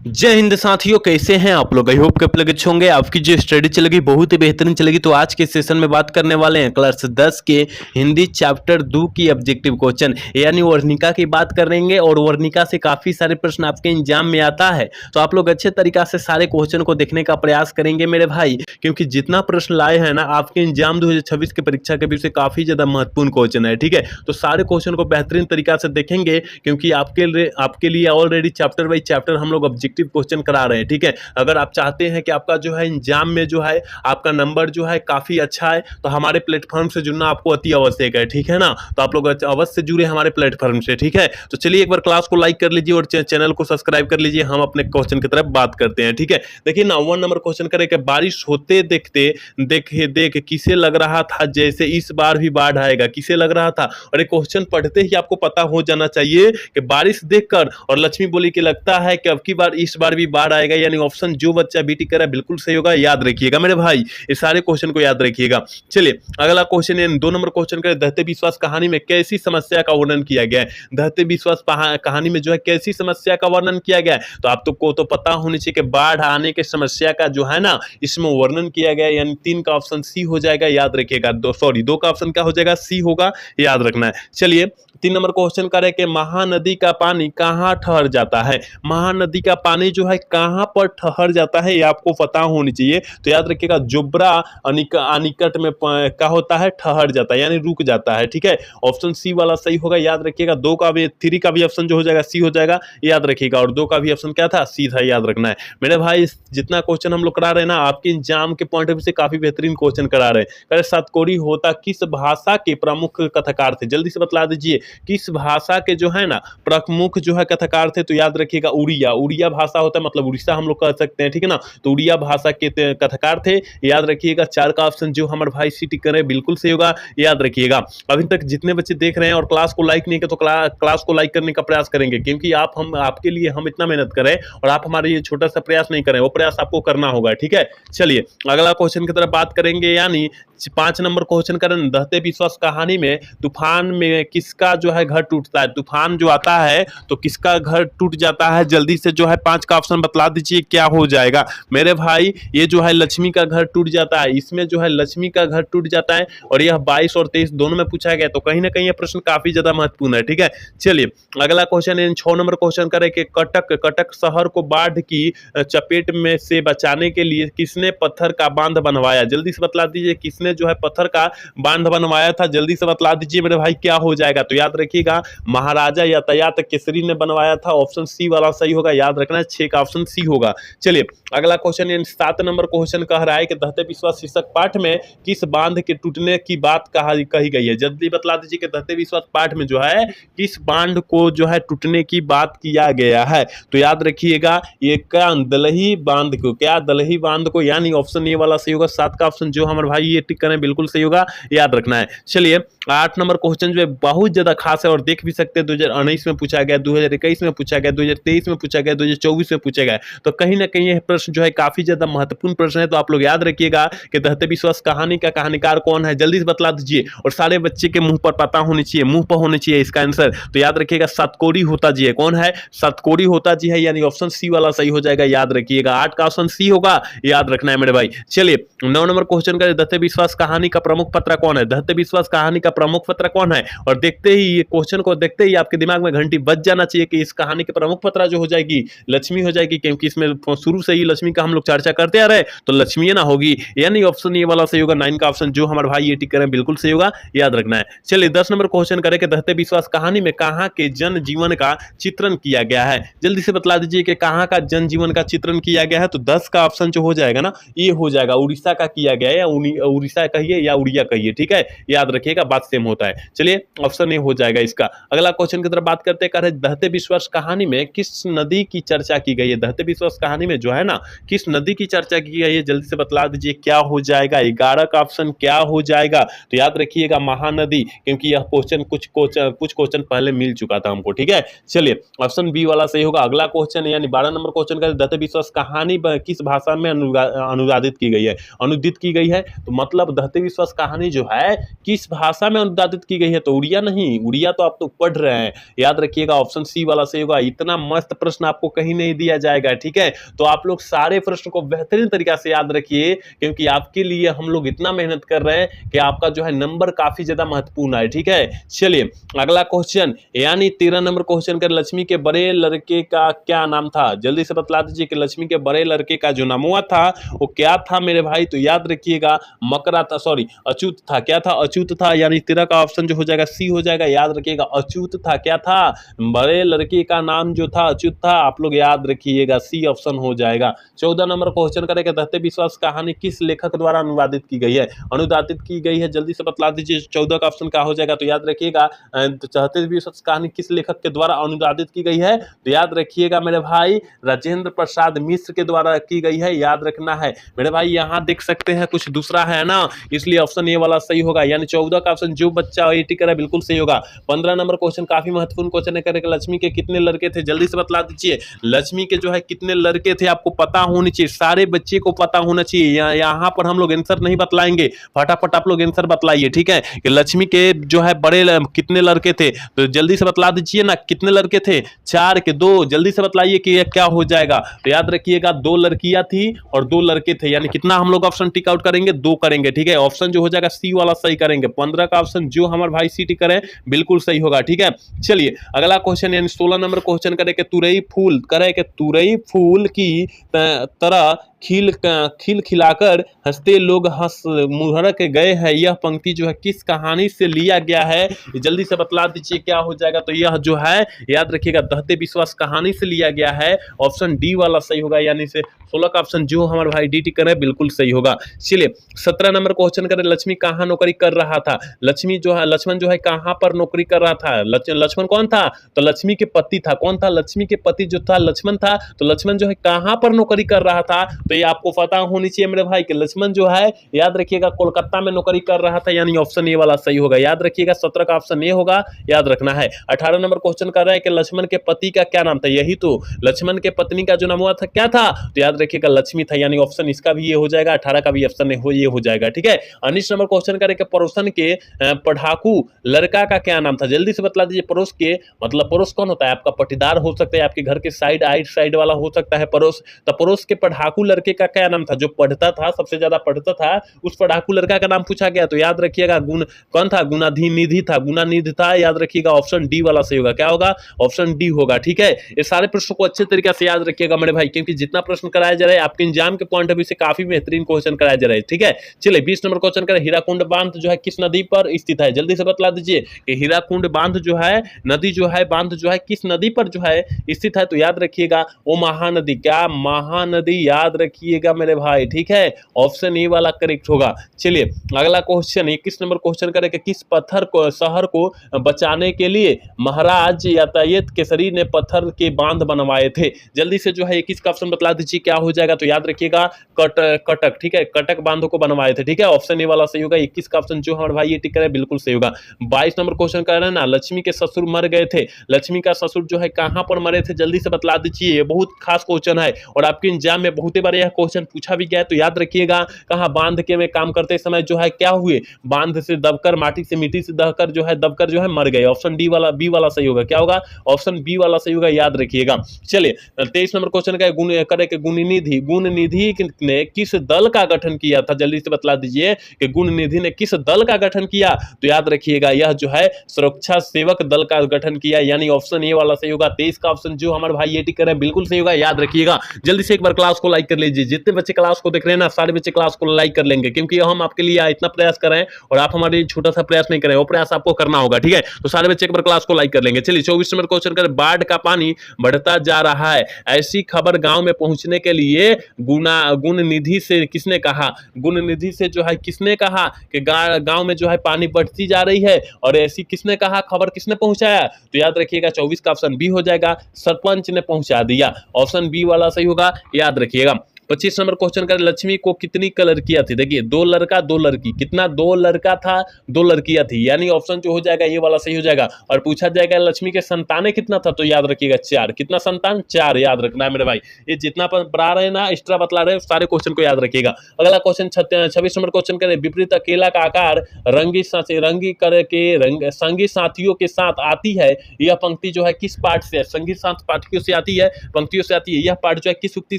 जय हिंद साथियों, कैसे हैं आप लोग। आई होप कि आप लोग अच्छे होंगे। आपकी जो स्टडी चलेगी बहुत ही बेहतरीन चलेगी। तो आज के सेशन में बात करने वाले हैं क्लास 10 के हिंदी चैप्टर 2 की ऑब्जेक्टिव क्वेश्चन यानी वर्णिका की बात करेंगे। और वर्णिका से काफ़ी सारे प्रश्न आपके एग्जाम में आता है, तो आप लोग अच्छे तरीका से सारे क्वेश्चन को देखने का प्रयास करेंगे मेरे भाई, क्योंकि जितना प्रश्न लाए हैं ना आपके एग्जाम 2026 की परीक्षा के बीच से काफ़ी ज़्यादा महत्वपूर्ण क्वेश्चन है। ठीक है, तो सारे क्वेश्चन को बेहतरीन तरीका से देखेंगे, क्योंकि आपके लिए ऑलरेडी चैप्टर बाई चैप्टर हम लोग ऑब्जेक्टिव क्वेश्चन करा रहे हैं। ठीक है, अगर आप चाहते हैं कि आपका जो है एग्जाम में जो है आपका नंबर जो है काफी अच्छा है, तो हमारे प्लेटफॉर्म से जुड़ना आपको अति आवश्यक है। ठीक है ना, तो आप लोग अवश्य जुड़े हमारे प्लेटफॉर्म से। ठीक है, तो चलिए एक बार क्लास को लाइक कर लीजिए और चैनल को सब्सक्राइब कर लीजिए। हम अपने क्वेश्चन की तरफ बात करते हैं। ठीक है, देखिए ना 1 नंबर क्वेश्चन करें कि बारिश होते देखते देख किसे लग रहा था जैसे इस बार भी बाढ़ आएगा। किसे लग रहा था, और ये क्वेश्चन पढ़ते ही आपको पता हो जाना चाहिए कि बारिश देखकर और लक्ष्मी बोली कि लगता है कि अब की बार इस बार भी बाढ़ आएगा, यानी ऑप्शन जो बच्चा बीटी कर रहा है बिल्कुल सही होगा। याद रखिएगा मेरे भाई, ये सारे क्वेश्चन को याद रखिएगा। चलिए अगला क्वेश्चन है 2 नंबर क्वेश्चन करें। दहते विश्वास कहानी में कैसी समस्या का वर्णन किया गया है। दहते विश्वास कहानी में जो है कैसी समस्या का वर्णन किया गया है, तो आप को तो पता होनी चाहिए कि बाढ़ आने की समस्या का जो है ना इसमें वर्णन किया गया है, यानी 3 का ऑप्शन सी हो जाएगा। याद रखिएगा, 2 का ऑप्शन क्या हो जाएगा, सी होगा, याद रखना है। चलिए 3 नंबर क्वेश्चन करें कि महानदी का पानी कहाँ ठहर जाता है। महानदी का पानी जो है कहाँ पर ठहर जाता है, ये आपको पता होनी चाहिए। तो याद रखिएगा, जुब्रा अनिकट में क्या होता है, ठहर जाता है, यानी रुक जाता है। ठीक है, ऑप्शन सी वाला सही होगा। याद रखिएगा, 3 का भी ऑप्शन जो हो जाएगा सी हो जाएगा, याद रखिएगा। और 2 का भी ऑप्शन क्या था, सी था, याद रखना है मेरे भाई। जितना क्वेश्चन हम लोग करा रहे हैं ना आपके एग्जाम के पॉइंट ऑफ व्यू से काफी बेहतरीन क्वेश्चन करा रहे हैं। सतकोरी होता किस भाषा के प्रमुख कथाकार थे, जल्दी से बतला दीजिए। किस भाषा के जो है ना प्रमुख जो है कथाकार थे, तो याद रखिएगा उड़िया। उड़िया भाषा होता है, मतलब उड़ीसा हम लोग कह सकते हैं। ठीक है ना, तो उड़िया भाषा के कथाकार थे, याद रखिएगा। 4 का ऑप्शन जो हमारे भाई सी टिक करे बिल्कुल सही होगा, याद रखिएगा। अभी तक जितने बच्चे देख रहे हैं और क्लास को लाइक नहीं किया, तो क्लास को लाइक करने का प्रयास करेंगे, क्योंकि आपके लिए हम इतना मेहनत करें और आप हमारे ये छोटा सा प्रयास नहीं करें, वो प्रयास आपको करना होगा। ठीक है, चलिए अगला क्वेश्चन की तरफ बात करेंगे, यानी 5 नंबर क्वेश्चन करें। दहते विश्वास कहानी में तूफान में किसका जो है घर टूटता है। तूफान जो आता है तो किसका घर टूट जाता है, जल्दी से जो है 5 का ऑप्शन बतला दीजिए क्या हो जाएगा मेरे भाई। ये जो है लक्ष्मी का घर टूट जाता है, इसमें जो है लक्ष्मी का घर टूट जाता है, और यह 22 और 23 दोनों में पूछा गया, तो कहीं ना कहीं यह प्रश्न काफी ज्यादा महत्वपूर्ण है। ठीक है, चलिए अगला क्वेश्चन है 6 नंबर क्वेश्चन करें कि कटक शहर को बाढ़ की चपेट में से बचाने के लिए किसने पत्थर का बांध बनवाया। जल्दी से बतला दीजिए, किसने जो है पत्थर का बांध बनवाया था, जल्दी से बतला दीजिए मेरे भाई, क्या हो जाएगा। तो याद रखिएगा, महाराजा यातायात केसरी ने बनवाया था, ऑप्शन सी वाला सही होगा, याद रखना है। 6 का ऑप्शन सी होगा। चलिए अगला क्वेश्चन 7 नंबर क्वेश्चन कह रहा है कि दहते विश्वास शीर्षक पाठ में किस बांध के टूटने की बात कही गई है। जल्दी बतला दीजिए कि दहते विश्वास पाठ में जो है किस बांध को जो है टूटने की बात किया गया है। तो याद रखिएगा, ये क्या दलही बांध को, क्या दलही बांध को, यानी ऑप्शन ए वाला सही होगा। 7 का ऑप्शन जो हमारे भाई ये टिक करें बिल्कुल सही होगा, याद रखना है। चलिए 8 नंबर क्वेश्चन जो है बहुत ज्यादा खास है और देख भी सकते हैं, 2019 में पूछा गया, 2021 में पूछा गया, 2023 में पूछा गया, 2024 में पूछा गया, तो कहीं ना कहीं यह प्रश्न जो है काफी ज्यादा महत्वपूर्ण प्रश्न है। तो आप लोग याद रखिएगा कि दहते विश्वास कहानी का कहानीकार कौन है, जल्दी से बतला दीजिए। और सारे बच्चे के मुंह पर पता होनी चाहिए, मुंह पर होनी चाहिए इसका आंसर। तो याद रखिएगा, सतकोरी होता जी है। कौन है, सतकोरी होता जी है, यानी ऑप्शन सी वाला सही हो जाएगा, याद रखिएगा। 8 का ऑप्शन सी होगा, याद रखना है मेरे भाई। चलिए 9 नंबर क्वेश्चन का दहते विश्वास कहानी का प्रमुख पत्र कौन है। दहते विश्वास कहानी का प्रमुख पत्र कौन है, और देखते ही ये क्वेश्चन को देखते ही आपके दिमाग में घंटी बज जाना चाहिए कि इस कहानी के प्रमुख पत्र जो हो जाएगी लक्ष्मी हो जाएगी, क्योंकि इसमें शुरू से ही लक्ष्मी का हम लोग चर्चा करते आ रहे, तो लक्ष्मी ना होगी, यानी ऑप्शन ये वाला सही होगा। 9 का ऑप्शन जो हमारे भाई ये टिक करें बिल्कुल सही होगा, याद रखना है। चलिए 10 नंबर क्वेश्चन करें कि दहते विश्वास कहानी में कहाँ के जन जीवन का चित्रण किया गया है। जल्दी से बतला दीजिए कि कहाँ का जन जीवन का चित्रण किया गया है। तो 10 का ऑप्शन जो हो जाएगा ना, ये हो जाएगा उड़ीसा का किया गया है, या उड़ीसा कहिए या उड़िया कहिए। ठीक है, याद रखिएगा, बात सेम होता है। चलिए ऑप्शन ए हो जाएगा इसका। अगला क्वेश्चन की तरफ बात करते हैं, दहते विश्वास कहानी में किस नदी की चर्चा की गई है। दहते विश्वास कहानी में जो है ना किस नदी की चर्चा की गई है, जल्दी से बतला दीजिए क्या हो जाएगा। 11 का ऑप्शन क्या हो जाएगा, तो याद रखिएगा महानदी, क्योंकि यह क्वेश्चन कुछ क्वेश्चन पहले मिल चुका था हमको। ठीक है, चलिए ऑप्शन बी वाला सही होगा। अगला क्वेश्चन यानी 12 नंबर क्वेश्चन का दहते विश्वास कहानी किस भाषा में अनुवादित की गई है, अनुदित की गई है। तो मतलब दहते विश्वास कहानी जो है किस भाषा में अनुवादित की गई है, तो उड़िया नहीं, उड़िया तो आप तो पढ़ रहे हैं, याद रखिएगा ऑप्शन सी वाला सही होगा। इतना मस्त प्रश्न आपको कहीं नहीं दिया जाएगा, ठीक है। तो आप लोग सारे प्रश्न को बेहतरीन तरीका से याद रखिए, क्योंकि आपके लिए हम लोग इतना मेहनत कर रहे हैं कि आपका जो है नंबर काफी ज्यादा महत्वपूर्ण है, ठीक है। चलिए अगला क्वेश्चन, यानी 13 नंबर क्वेश्चन कर, लक्ष्मी के बड़े लड़के का क्या नाम था? जल्दी से बतला दीजिए कि लक्ष्मी के बड़े लड़के का जो नाम हुआ था वो क्या था मेरे भाई? तो याद रखिएगा मकरा था, सॉरी अच्युत था। क्या था? अच्युत था, यानी 13 का ऑप्शन जो हो जाएगा सी हो जाएगा। याद रखिएगा अच्युत था। क्या था? बड़े लड़के का नाम जो था अच्युत था। आप लोग याद रखिएगा सी ऑप्शन हो जाएगा। 14 नंबर क्वेश्चन करेंगे, दहते विश्वास कहानी किस लेखक द्वारा अनुवादित की गई है? अनुवादित की गई है, जल्दी से बतला दीजिए। 14 का ऑप्शन क्या हो जाएगा? तो याद रखिएगा दहते विश्वास कहानी किस लेखक के द्वारा अनुवादित की गई है? तो याद रखिएगा मेरे भाई राजेंद्र प्रसाद मिश्र के द्वारा की गई है, याद रखना है मेरे भाई। यहाँ देख सकते हैं कुछ दूसरा है ना, इसलिए ऑप्शन ए वाला सही होगा, यानी 14 का ऑप्शन जो बच्चा आईआईटी करे बिल्कुल सही होगा। 15 नंबर क्वेश्चन काफी महत्वपूर्ण क्वेश्चन है, करेगा लक्ष्मी के कितने लड़के थे? जल्दी से बतला दीजिए। लक्ष्मी के जो है कितने लड़के थे आपको पता होनी चाहिए, सारे बच्चे को पता होना चाहिए। यहाँ पर हम लोग आंसर नहीं बतलाएंगे, फटाफट आप लोग आंसर बतलाइए, ठीक है। कि लक्ष्मी के जो है बड़े कितने लड़के थे, तो जल्दी से बतला दीजिए ना कितने लड़के थे? 4 के 2, जल्दी से बतलाइए कि ये क्या हो जाएगा। तो याद रखिएगा 2 लड़कियां थी और 2 लड़के थे, यानी कितना हम लोग ऑप्शन टिक आउट करेंगे? 2 करेंगे, ठीक है। ऑप्शन जो हो जाएगा सी वाला सही करेंगे। 15 का ऑप्शन जो हमारे भाई सी टिक करें बिल्कुल सही होगा, ठीक है। चलिए अगला क्वेश्चन, यानी 16 नंबर क्वेश्चन करे कि तुरई फूल करे कि तुरई फूल की तरह खिल खिलाकर हंसते लोग हंस मुहरक गए हैं, यह पंक्ति जो है किस कहानी से लिया गया है? जल्दी से बतला दीजिए क्या हो जाएगा। तो यह जो है याद रखिएगा दहते विश्वास कहानी से लिया गया है, ऑप्शन डी वाला सही होगा, यानी से 16 का ऑप्शन जो हमारे भाई डी टी करे बिल्कुल सही होगा। चलिए 17 नंबर क्वेश्चन करें, लक्ष्मी कहाँ नौकरी कर रहा था? लक्ष्मी जो है लक्ष्मण जो है कहाँ पर नौकरी कर रहा था? लक्ष्मण कौन था? तो लक्ष्मी के पति था। कौन था? लक्ष्मी के पति जो था लक्ष्मण था। तो लक्ष्मण जो है कहाँ पर नौकरी कर रहा था? तो ये आपको पता होनी चाहिए मेरे भाई कि लक्ष्मण जो है याद रखिएगा कोलकाता में नौकरी कर रहा था, यानी ऑप्शन ए वाला सही होगा। याद रखिएगा 17 का ऑप्शन ए होगा, याद रखना है। 18 नंबर क्वेश्चन कर रहा है कि लक्ष्मण के पति का क्या नाम था? यही तो लक्ष्मण के पत्नी का जो नाम हुआ था क्या था? तो याद रखिएगा लक्ष्मी था, यानी ऑप्शन इसका भी ये हो जाएगा। 18 का भी ऑप्शन ये हो जाएगा, ठीक है। 19 नंबर क्वेश्चन करें कि पड़ोसन के पढ़ाकू लड़का का क्या नाम था? जल्दी से बतला दीजिए। पड़ोस के मतलब पड़ोस कौन होता है? आपका पटीदार हो सकता है, आपके घर के साइड वाला हो सकता है पड़ोस। तो पड़ोस के पढ़ाकू लड़के का क्या नाम था? जो पढ़ता था, सबसे ज्यादा पढ़ता था, उस पढ़ाकू लड़का का नाम पूछा गया। तो याद रखिएगा गुण कौन था? गुणानिधि था, गुणानिधि था। याद रखिएगा ऑप्शन डी वाला सही होगा। क्या होगा? ऑप्शन डी होगा, ठीक है। ये सारे प्रश्नों को अच्छे तरीके से याद रखिएगा मेरे भाई, क्योंकि जितना प्रश्न कराया जा रहा है आपके एग्जाम के पॉइंट ऑफ व्यू से काफी बेहतरीन क्वेश्चन कराया जा रहा है, ठीक है। चलिए 20 नंबर क्वेश्चन करें, हीराकुंड बांध जो है किस नदी पर स्थित है? जल्दी से बतला दीजिए कि हीराकुंड बांध जो है नदी जो है बांध जो है किस नदी पर जो है स्थित है? तो याद रखिएगा वो महानदी। क्या? महानदी, याद रखिएगा मेरे भाई, ठीक है। ऑप्शन ए वाला करेक्ट होगा। चलिए अगला क्वेश्चन 21 नंबर क्वेश्चन करें कि किस पत्थर को शहर को बचाने के लिए महाराज यातायात केसरी ने पत्थर के बांध बनवाए थे? जल्दी से जो है 21 का ऑप्शन बतला दीजिए क्या हो जाएगा। तो याद रखिएगा कटक, ठीक है। कटक बांधों को बनवाए थे, ठीक है। ऑप्शन ए वाला सही होगा। 21 का ऑप्शन जो हमारे भाई ये टिक करे बिल्कुल सही होगा। 22 नंबर क्वेश्चन कर रहे हैं ना, लक्ष्मी के ससुर मर गए थे, लक्ष्मी का ससुर जो है कहां पर मरे थे? जल्दी से बतला दीजिए। ये बहुत खास क्वेश्चन है और आपके एग्जाम में बहुत बार यह क्वेश्चन पूछा भी गया है। तो याद रखिएगा कहां बांध के में काम करते समय जो है क्या हुए? बांध से दबकर माटी से मिट्टी से दबकर जो है मर गए। ऑप्शन डी वाला बी वाला सही होगा। क्या होगा? ऑप्शन बी वाला सही होगा, याद रखिएगा। चलिए 23 नंबर क्वेश्चन का गुण करे कि गुणनिधि ने किस दल का गठन किया था? जल्दी से बतला दीजिए कि गुणनिधि ने किस दल का गठन किया? तो याद रखिएगा यह जो है सुरक्षा सेवक दल का गठन किया, यानी ऑप्शन ए वाला सही होगा। 23 का ऑप्शन जो हमारे भाई ये टिक कर रहे हैं बिल्कुल सही होगा, याद रखिएगा। जल्दी से एक बार क्लास को लाइक कर लीजिए। जितने बच्चे क्लास को देख रहे हैं ना सारे बच्चे क्लास को लाइक कर लेंगे, क्योंकि हम आपके लिए इतना प्रयास कर रहे हैं और आप हमारे छोटा सा प्रयास नहीं कर रहे हैं, वो प्रयास आपको करना होगा, ठीक है। तो सारे बच्चे एक बार क्लास को लाइक कर लेंगे। चलिए 24 नंबर क्वेश्चन कर, बाढ़ का पानी बढ़ता जा रहा है, ऐसी खबर गांव में पहुंचने के लिए गुणनिधि से किसने कहा? गुणनिधि से जो है किसने कहा कि गांव में जो है पानी बढ़ती जा रही है, और ऐसी किसने कहा? खबर किसने पहुंचाया? तो याद रखिएगा 24 का ऑप्शन बी हो जाएगा, सरपंच ने पहुंचा दिया। ऑप्शन बी वाला सही होगा, याद रखिएगा। 25 नंबर क्वेश्चन का लक्ष्मी को कितनी कलर किया थी, देखिए 2 लड़का 2 लड़की, कितना 2 लड़का था 2 लड़कियां थी, यानी ऑप्शन जो हो जाएगा ये वाला सही हो जाएगा। और पूछा जाएगा लक्ष्मी के संतानें कितना था, तो याद रखिएगा 4, कितना संतान 4 याद रखना है मेरे भाई। ये जितना पढ़ा रहे ना एक्स्ट्रा बतला रहे सारे क्वेश्चन को याद रखिएगा। अगला क्वेश्चन 26 नंबर क्वेश्चन करें, विपरीत अकेला का आकार रंगी करके संगी साथियों के साथ आती है, यह पंक्ति जो है किस पाठ से है, संगी साथ पाठियों से आती है, पंक्तियों से आती है, यह पाठ जो है किस उक्ति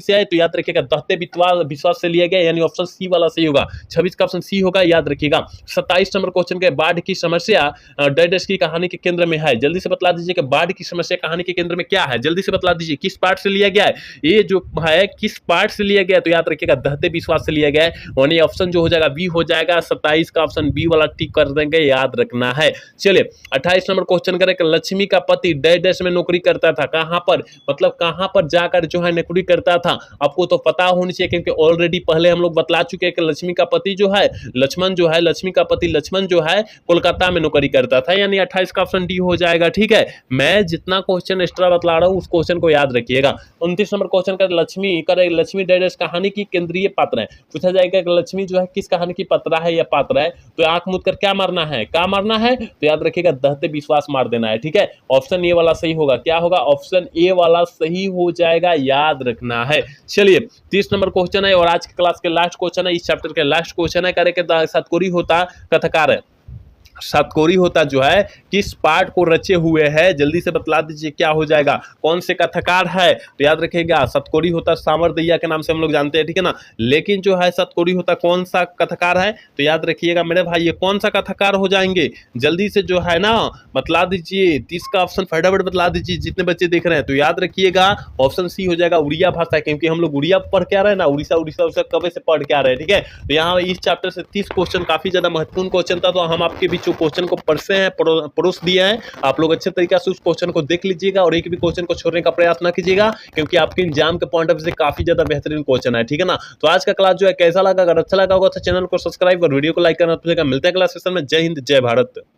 से है, तो याद रखिएगा दहते विश्वास से लिया गया, यानी ऑप्शन सी वाला सही होगा। 26 का ऑप्शन सी होगा, याद रखिएगा। 27 नंबर क्वेश्चन के बाढ़ की समस्या डेडेस की कहानी के केंद्र में है, जल्दी से बतला दीजिए कि बाढ़ की समस्या कहानी के केंद्र में क्या है, जल्दी से बतला दीजिए किस पाठ से लिया गया है, ये जो है किस पाठ से लिया गया है, तो याद रखिएगा दहते विश्वास से लिया गया है, यानी ऑप्शन जो हो जाएगा बी हो जाएगा। 27 का ऑप्शन बी वाला टिक कर देंगे, याद रखना है। चलिए 28 नंबर क्वेश्चन करें, लक्ष्मी का पति डेडेस में नौकरी करता था, कहां पर, मतलब कहां पर जाकर जो है नौकरी करता था, आपको तो पता होनी चाहिए क्योंकि ऑलरेडी पहले हम लोग बतला चुके हैं कि लक्ष्मी का पति जो है लक्ष्मण जो है, लक्ष्मी का पति लक्ष्मण जो है कोलकाता में नौकरी करता था, यानी 28 का ऑप्शन डी हो जाएगा। ठीक है, मैं जितना क्वेश्चन एक्स्ट्रा बतला रहा हूं उस क्वेश्चन को याद रखिएगा। 29 नंबर क्वेश्चन का लक्ष्मी डेडेस कहानी की केंद्रीय पात्र है, पूछा जाएगा कि लक्ष्मी जो है किस कहानी की पात्रा है या पात्र है, तो आंख मूंद कर क्या मारना है, तो याद रखिएगा दहते विश्वास मार देना है। ठीक है, ऑप्शन ए वाला सही होगा, क्या होगा, ऑप्शन ए वाला सही हो जाएगा, याद रखना है। चलिए 30 नंबर क्वेश्चन है और आज की क्लास के लास्ट क्वेश्चन है, इस चैप्टर के लास्ट क्वेश्चन है, करे के सतकोरी होता कथाकार है, सतकोरी होता जो है किस पाठ को रचे हुए है, जल्दी से बतला दीजिए क्या हो जाएगा, कौन से कथाकार है, तो याद रखिएगा सतकोरी होता सामर दैया के नाम से हम लोग जानते हैं, ठीक है ना, लेकिन जो है सतकोरी होता कौन सा कथाकार है, तो याद रखिएगा मेरे भाई ये कौन सा कथाकार हो जाएंगे, जल्दी से जो है ना बतला दीजिए। 30 का ऑप्शन फटाफट बतला दीजिए जितने बच्चे देख रहे हैं, तो याद रखिएगा ऑप्शन सी हो जाएगा उड़िया भाषा, क्योंकि हम लोग उड़िया पढ़ के आ रहे हैं ना, उड़ीसा कब से पढ़ के आ रहे हैं। ठीक है, तो यहाँ इस चैप्टर से 30 क्वेश्चन काफी ज्यादा महत्वपूर्ण क्वेश्चन था, तो हम आपके बीच क्वेश्चन को पढ़ते हैं परोस दिया है, आप लोग अच्छे तरीके से उस क्वेश्चन को देख लीजिएगा और एक भी क्वेश्चन को छोड़ने का प्रयास ना कीजिएगा, क्योंकि आपके एग्जाम के पॉइंट ऑफ व्यू से काफी ज्यादा बेहतरीन क्वेश्चन है। ठीक है ना, तो आज का क्लास जो है कैसा लगा, अगर अच्छा लगा होगा तो चैनल को सब्सक्राइब और वीडियो को लाइक करना। मिलते हैं क्लास सेशन में। जय हिंद, जय भारत।